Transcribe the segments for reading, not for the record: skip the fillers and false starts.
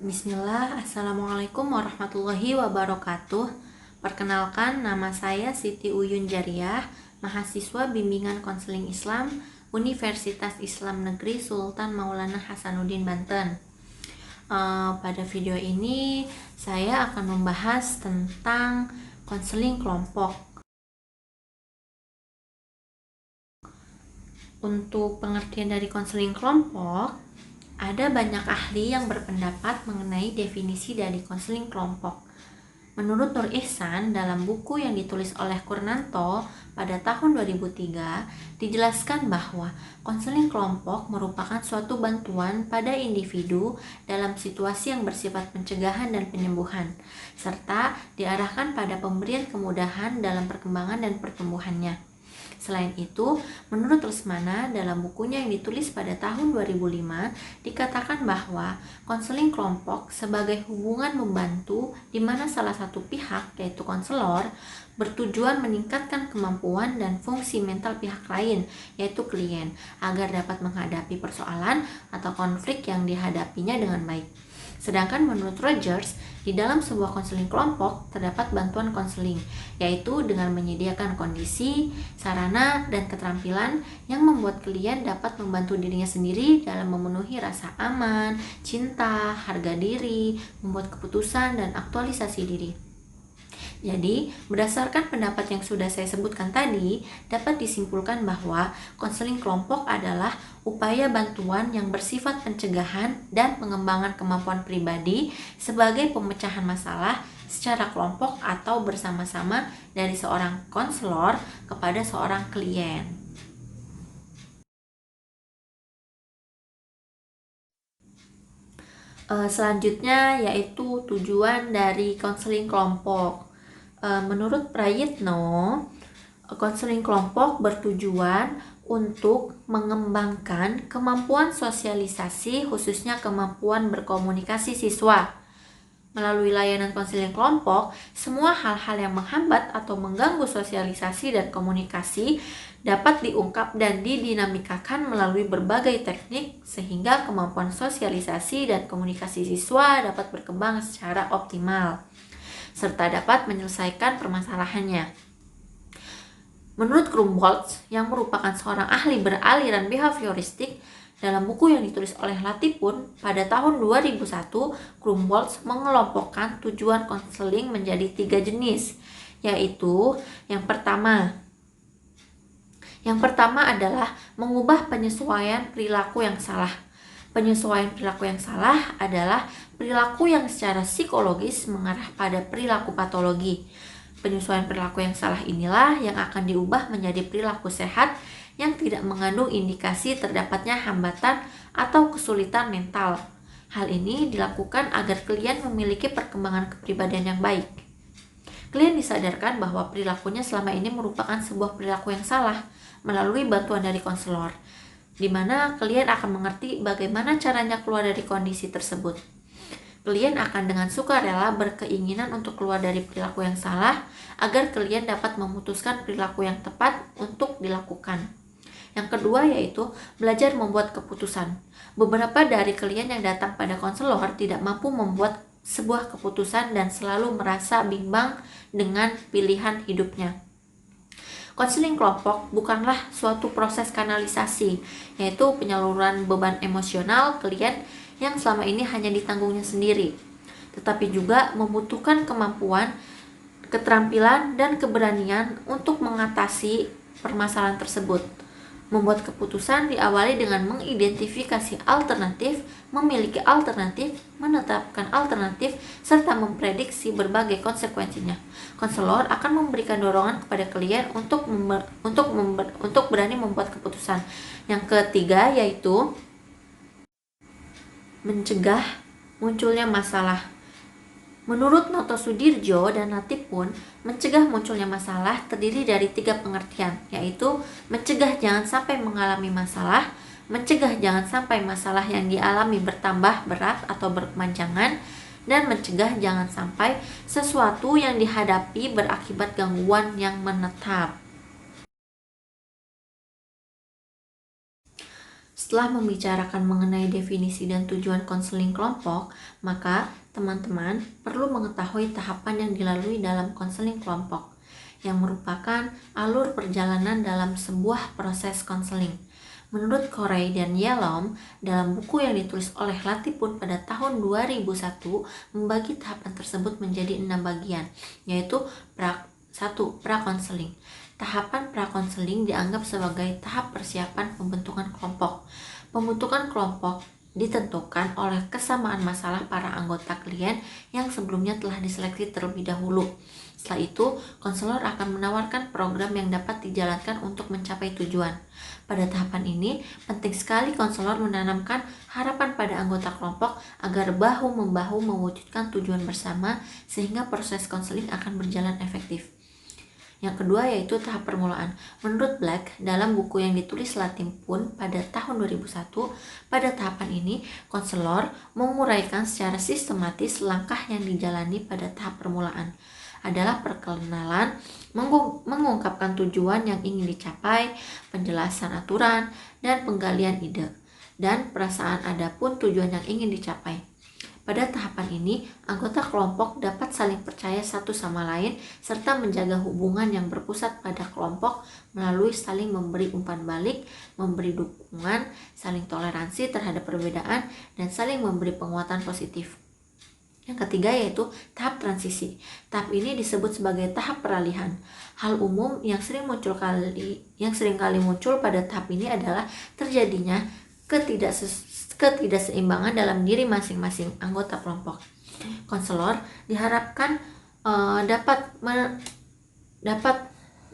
Bismillah, Assalamualaikum warahmatullahi wabarakatuh. Perkenalkan, nama saya Siti Uyun Jariah, mahasiswa bimbingan konseling Islam Universitas Islam Negeri Sultan Maulana Hasanuddin Banten. Pada video ini saya akan membahas tentang konseling kelompok. Untuk pengertian dari konseling kelompok, ada banyak ahli yang berpendapat mengenai definisi dari konseling kelompok. Menurut Nur Ihsan, dalam buku yang ditulis oleh Kurnanto pada tahun 2003, dijelaskan bahwa konseling kelompok merupakan suatu bantuan pada individu dalam situasi yang bersifat pencegahan dan penyembuhan, serta diarahkan pada pemberian kemudahan dalam perkembangan dan pertumbuhannya. Selain itu, menurut Lesmana, dalam bukunya yang ditulis pada tahun 2005, dikatakan bahwa konseling kelompok sebagai hubungan membantu di mana salah satu pihak, yaitu konselor, bertujuan meningkatkan kemampuan dan fungsi mental pihak lain, yaitu klien, agar dapat menghadapi persoalan atau konflik yang dihadapinya dengan baik. Sedangkan menurut Rogers, di dalam sebuah konseling kelompok terdapat bantuan konseling, yaitu dengan menyediakan kondisi, sarana, dan keterampilan yang membuat klien dapat membantu dirinya sendiri dalam memenuhi rasa aman, cinta, harga diri, membuat keputusan, dan aktualisasi diri. Jadi, berdasarkan pendapat yang sudah saya sebutkan tadi, dapat disimpulkan bahwa konseling kelompok adalah upaya bantuan yang bersifat pencegahan dan pengembangan kemampuan pribadi sebagai pemecahan masalah secara kelompok atau bersama-sama dari seorang konselor kepada seorang klien. Selanjutnya yaitu tujuan dari konseling kelompok. Menurut Prayitno, konseling kelompok bertujuan untuk mengembangkan kemampuan sosialisasi, khususnya kemampuan berkomunikasi siswa. Melalui layanan konseling kelompok, semua hal-hal yang menghambat atau mengganggu sosialisasi dan komunikasi dapat diungkap dan didinamikakan melalui berbagai teknik sehingga kemampuan sosialisasi dan komunikasi siswa dapat berkembang secara optimal serta dapat menyelesaikan permasalahannya. Menurut Krumboltz, yang merupakan seorang ahli beraliran behavioristik, dalam buku yang ditulis oleh Latipun pada tahun 2001, Krumboltz mengelompokkan tujuan konseling menjadi 3 jenis, yaitu yang pertama adalah mengubah penyesuaian perilaku yang salah. Penyesuaian perilaku yang salah adalah perilaku yang secara psikologis mengarah pada perilaku patologi. Penyesuaian perilaku yang salah inilah yang akan diubah menjadi perilaku sehat yang tidak mengandung indikasi terdapatnya hambatan atau kesulitan mental. Hal ini dilakukan agar klien memiliki perkembangan kepribadian yang baik. Klien disadarkan bahwa perilakunya selama ini merupakan sebuah perilaku yang salah melalui bantuan dari konselor, di mana klien akan mengerti bagaimana caranya keluar dari kondisi tersebut. Klien akan dengan sukarela berkeinginan untuk keluar dari perilaku yang salah agar klien dapat memutuskan perilaku yang tepat untuk dilakukan. Yang kedua yaitu belajar membuat keputusan. Beberapa dari klien yang datang pada konselor tidak mampu membuat sebuah keputusan dan selalu merasa bimbang dengan pilihan hidupnya. Konseling kelompok bukanlah suatu proses kanalisasi, yaitu penyaluran beban emosional klien yang selama ini hanya ditanggungnya sendiri, tetapi juga membutuhkan kemampuan, keterampilan, dan keberanian untuk mengatasi permasalahan tersebut. Membuat keputusan diawali dengan mengidentifikasi alternatif, memiliki alternatif, menetapkan alternatif, serta memprediksi berbagai konsekuensinya. Konselor akan memberikan dorongan kepada klien untuk berani membuat keputusan. Yang ketiga yaitu mencegah munculnya masalah. Menurut Noto Sudirjo dan Latipun, mencegah munculnya masalah terdiri dari 3 pengertian, yaitu mencegah jangan sampai mengalami masalah, mencegah jangan sampai masalah yang dialami bertambah berat atau berkepanjangan, dan mencegah jangan sampai sesuatu yang dihadapi berakibat gangguan yang menetap. Setelah membicarakan mengenai definisi dan tujuan konseling kelompok, maka teman-teman perlu mengetahui tahapan yang dilalui dalam konseling kelompok, yang merupakan alur perjalanan dalam sebuah proses konseling. Menurut Corey dan Yalom, dalam buku yang ditulis oleh Latipun pada tahun 2001, membagi tahapan tersebut menjadi 6 bagian, yaitu 1. Pra-konseling. Tahapan pra-konseling dianggap sebagai tahap persiapan pembentukan kelompok. Pembentukan kelompok ditentukan oleh kesamaan masalah para anggota klien yang sebelumnya telah diseleksi terlebih dahulu. Setelah itu, konselor akan menawarkan program yang dapat dijalankan untuk mencapai tujuan. Pada tahapan ini, penting sekali konselor menanamkan harapan pada anggota kelompok agar bahu-membahu mewujudkan tujuan bersama sehingga proses konseling akan berjalan efektif. Yang kedua yaitu tahap permulaan. Menurut Black, dalam buku yang ditulis Latipun pada tahun 2001, pada tahapan ini, konselor menguraikan secara sistematis langkah yang dijalani pada tahap permulaan. Adalah perkenalan, mengungkapkan tujuan yang ingin dicapai, penjelasan aturan, dan penggalian ide, dan perasaan adapun tujuan yang ingin dicapai. Pada tahapan ini, anggota kelompok dapat saling percaya satu sama lain serta menjaga hubungan yang berpusat pada kelompok melalui saling memberi umpan balik, memberi dukungan, saling toleransi terhadap perbedaan, dan saling memberi penguatan positif. Yang ketiga yaitu tahap transisi. Tahap ini disebut sebagai tahap peralihan. Hal umum yang sering kali muncul pada tahap ini adalah terjadinya ketidakseimbangan dalam diri masing-masing anggota kelompok. Konselor diharapkan dapat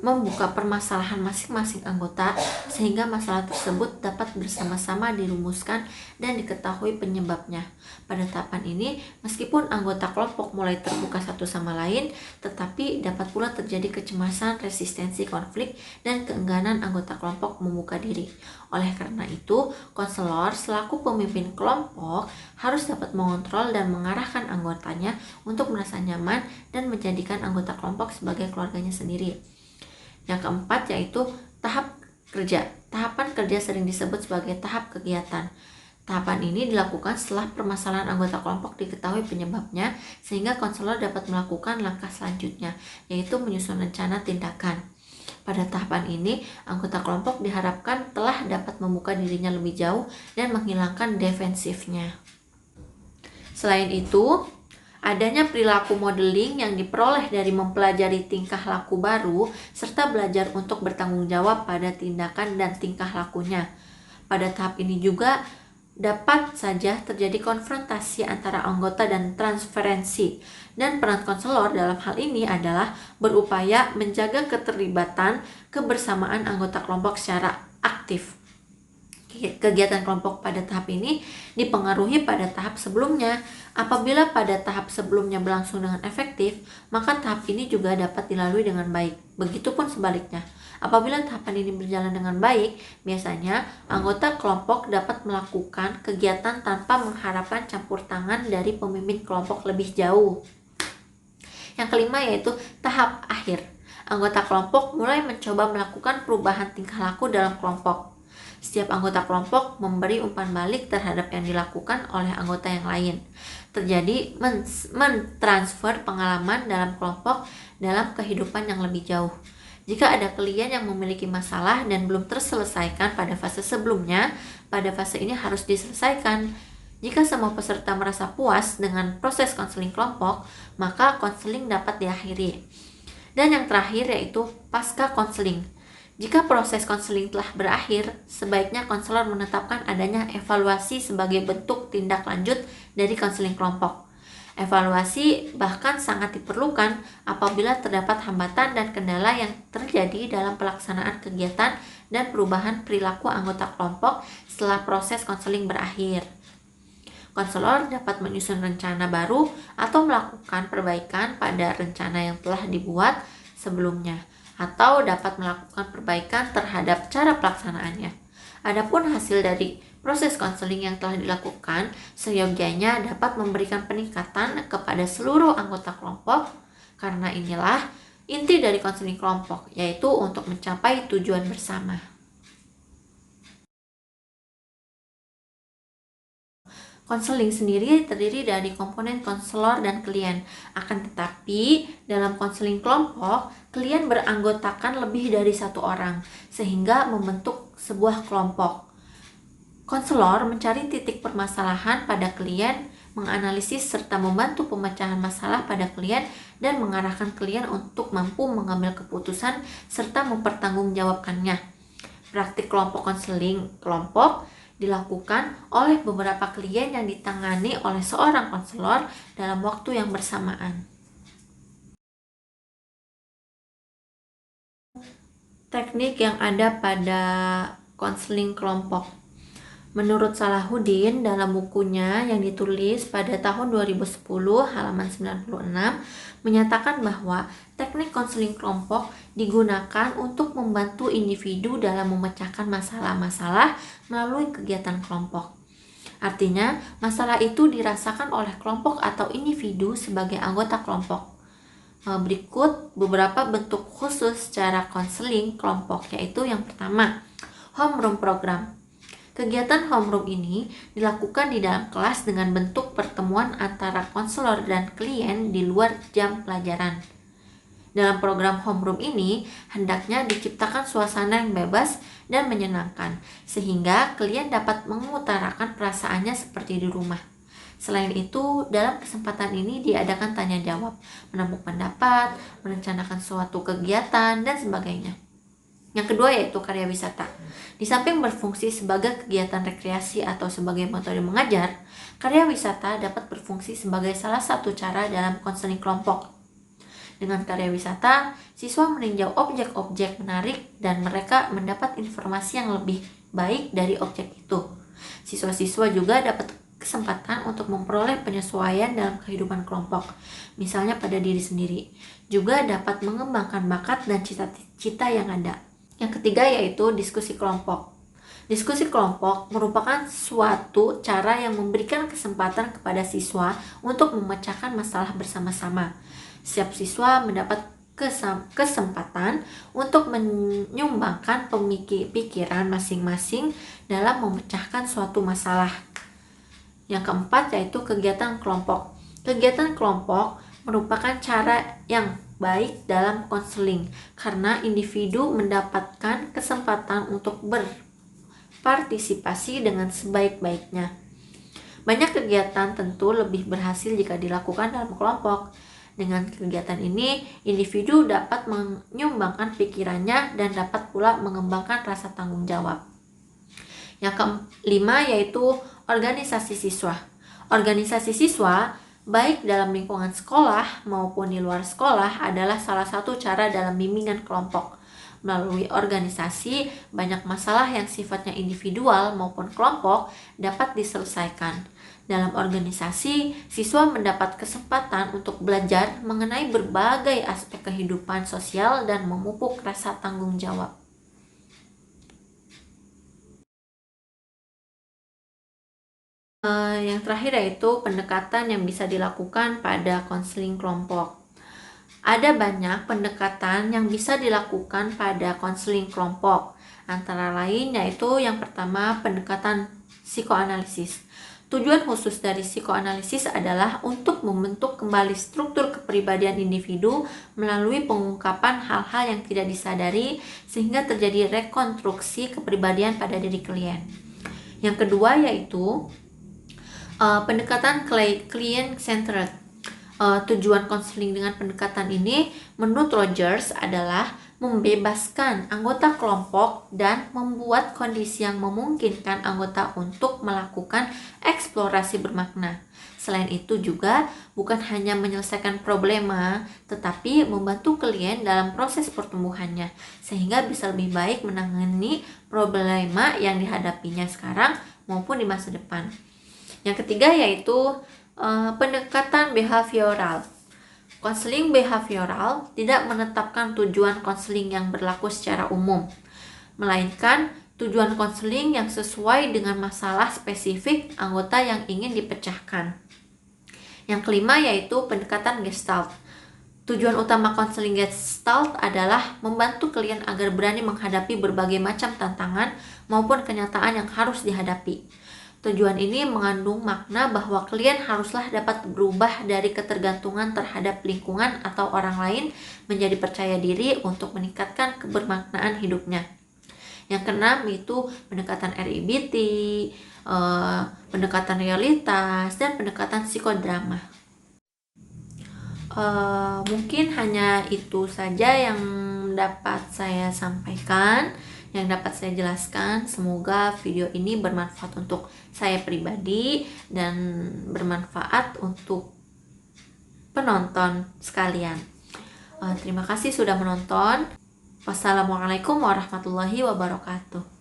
membuka permasalahan masing-masing anggota sehingga masalah tersebut dapat bersama-sama dirumuskan dan diketahui penyebabnya. Pada tahapan ini, meskipun anggota kelompok mulai terbuka satu sama lain, tetapi dapat pula terjadi kecemasan, resistensi konflik, dan keengganan anggota kelompok membuka diri. Oleh karena itu, konselor selaku pemimpin kelompok harus dapat mengontrol dan mengarahkan anggotanya untuk merasa nyaman dan menjadikan anggota kelompok sebagai keluarganya sendiri. Yang keempat yaitu tahap kerja. Tahapan kerja sering disebut sebagai tahap kegiatan. Tahapan ini dilakukan setelah permasalahan anggota kelompok diketahui penyebabnya, sehingga konselor dapat melakukan langkah selanjutnya, yaitu menyusun rencana tindakan. Pada tahapan ini, anggota kelompok diharapkan telah dapat membuka dirinya lebih jauh dan menghilangkan defensifnya. Selain itu, adanya perilaku modeling yang diperoleh dari mempelajari tingkah laku baru serta belajar untuk bertanggung jawab pada tindakan dan tingkah lakunya. Pada tahap ini juga dapat saja terjadi konfrontasi antara anggota dan transferensi, dan peran konselor dalam hal ini adalah berupaya menjaga keterlibatan kebersamaan anggota kelompok secara aktif. Kegiatan kelompok pada tahap ini dipengaruhi pada tahap sebelumnya. Apabila pada tahap sebelumnya berlangsung dengan efektif, maka tahap ini juga dapat dilalui dengan baik. Begitupun sebaliknya. Apabila tahapan ini berjalan dengan baik, biasanya anggota kelompok dapat melakukan kegiatan tanpa mengharapkan campur tangan dari pemimpin kelompok lebih jauh. Yang kelima yaitu tahap akhir. Anggota kelompok mulai mencoba melakukan perubahan tingkah laku dalam kelompok. Setiap anggota kelompok memberi umpan balik terhadap yang dilakukan oleh anggota yang lain. Terjadi mentransfer pengalaman dalam kelompok dalam kehidupan yang lebih jauh. Jika ada klien yang memiliki masalah dan belum terselesaikan pada fase sebelumnya, pada fase ini harus diselesaikan. Jika semua peserta merasa puas dengan proses konseling kelompok, maka konseling dapat diakhiri. Dan yang terakhir yaitu pasca konseling. Jika proses konseling telah berakhir, sebaiknya konselor menetapkan adanya evaluasi sebagai bentuk tindak lanjut dari konseling kelompok. Evaluasi bahkan sangat diperlukan apabila terdapat hambatan dan kendala yang terjadi dalam pelaksanaan kegiatan dan perubahan perilaku anggota kelompok setelah proses konseling berakhir. Konselor dapat menyusun rencana baru atau melakukan perbaikan pada rencana yang telah dibuat sebelumnya, atau dapat melakukan perbaikan terhadap cara pelaksanaannya. Adapun hasil dari proses konseling yang telah dilakukan seyogianya dapat memberikan peningkatan kepada seluruh anggota kelompok, karena inilah inti dari konseling kelompok, yaitu untuk mencapai tujuan bersama. Konseling sendiri terdiri dari komponen konselor dan klien. Akan tetapi, dalam konseling kelompok, klien beranggotakan lebih dari satu orang, sehingga membentuk sebuah kelompok. Konselor mencari titik permasalahan pada klien, menganalisis serta membantu pemecahan masalah pada klien, dan mengarahkan klien untuk mampu mengambil keputusan serta mempertanggungjawabkannya. Praktik kelompok konseling kelompok dilakukan oleh beberapa klien yang ditangani oleh seorang konselor dalam waktu yang bersamaan. Teknik yang ada pada konseling kelompok. Menurut Salahuddin, dalam bukunya yang ditulis pada tahun 2010 halaman 96 menyatakan bahwa teknik konseling kelompok digunakan untuk membantu individu dalam memecahkan masalah-masalah melalui kegiatan kelompok. Artinya, masalah itu dirasakan oleh kelompok atau individu sebagai anggota kelompok. Berikut beberapa bentuk khusus cara konseling kelompok, yaitu yang pertama, homeroom program. Kegiatan homeroom ini dilakukan di dalam kelas dengan bentuk pertemuan antara konselor dan klien di luar jam pelajaran. Dalam program homeroom ini, hendaknya diciptakan suasana yang bebas dan menyenangkan, sehingga klien dapat mengutarakan perasaannya seperti di rumah. Selain itu, dalam kesempatan ini diadakan tanya jawab, menampung pendapat, merencanakan suatu kegiatan, dan sebagainya. Yang kedua yaitu karya wisata. Di samping berfungsi sebagai kegiatan rekreasi atau sebagai metode mengajar, karya wisata dapat berfungsi sebagai salah satu cara dalam konseling kelompok. Dengan karya wisata, siswa meninjau objek-objek menarik dan mereka mendapat informasi yang lebih baik dari objek itu. Siswa-siswa juga dapat kesempatan untuk memperoleh penyesuaian dalam kehidupan kelompok, misalnya pada diri sendiri. Juga dapat mengembangkan bakat dan cita-cita yang ada. Yang ketiga yaitu diskusi kelompok. Diskusi kelompok merupakan suatu cara yang memberikan kesempatan kepada siswa untuk memecahkan masalah bersama-sama. Setiap siswa mendapat kesempatan untuk menyumbangkan pikiran masing-masing dalam memecahkan suatu masalah. Yang keempat yaitu kegiatan kelompok. Kegiatan kelompok merupakan cara yang baik dalam konseling karena individu mendapatkan kesempatan untuk berpartisipasi dengan sebaik-baiknya. Banyak kegiatan tentu lebih berhasil jika dilakukan dalam kelompok. Dengan kegiatan ini, individu dapat menyumbangkan pikirannya dan dapat pula mengembangkan rasa tanggung jawab. Yang kelima yaitu organisasi siswa. Organisasi siswa baik dalam lingkungan sekolah maupun di luar sekolah adalah salah satu cara dalam bimbingan kelompok. Melalui organisasi, banyak masalah yang sifatnya individual maupun kelompok dapat diselesaikan. Dalam organisasi, siswa mendapat kesempatan untuk belajar mengenai berbagai aspek kehidupan sosial dan memupuk rasa tanggung jawab. Yang terakhir yaitu pendekatan yang bisa dilakukan pada konseling kelompok. Ada banyak pendekatan yang bisa dilakukan pada konseling kelompok. Antara lain yaitu yang pertama pendekatan psikoanalisis. Tujuan khusus dari psikoanalisis adalah untuk membentuk kembali struktur kepribadian individu melalui pengungkapan hal-hal yang tidak disadari sehingga terjadi rekonstruksi kepribadian pada diri klien. Yang kedua yaitu pendekatan client-centered. Tujuan konseling dengan pendekatan ini menurut Rogers adalah membebaskan anggota kelompok dan membuat kondisi yang memungkinkan anggota untuk melakukan eksplorasi bermakna. Selain itu juga bukan hanya menyelesaikan problema, tetapi membantu klien dalam proses pertumbuhannya, sehingga bisa lebih baik menangani problema yang dihadapinya sekarang maupun di masa depan. Yang ketiga yaitu pendekatan behavioral. Konseling behavioral tidak menetapkan tujuan konseling yang berlaku secara umum, melainkan tujuan konseling yang sesuai dengan masalah spesifik anggota yang ingin dipecahkan. Yang kelima yaitu pendekatan Gestalt. Tujuan utama konseling Gestalt adalah membantu klien agar berani menghadapi berbagai macam tantangan maupun kenyataan yang harus dihadapi. Tujuan ini mengandung makna bahwa klien haruslah dapat berubah dari ketergantungan terhadap lingkungan atau orang lain menjadi percaya diri untuk meningkatkan kebermaknaan hidupnya. Yang keenam itu pendekatan RIBT, pendekatan realitas, dan pendekatan psikodrama. Mungkin hanya itu saja yang dapat saya sampaikan, yang dapat saya jelaskan. Semoga video ini bermanfaat untuk saya pribadi dan bermanfaat untuk penonton sekalian. Terima kasih sudah menonton. Wassalamualaikum warahmatullahi wabarakatuh.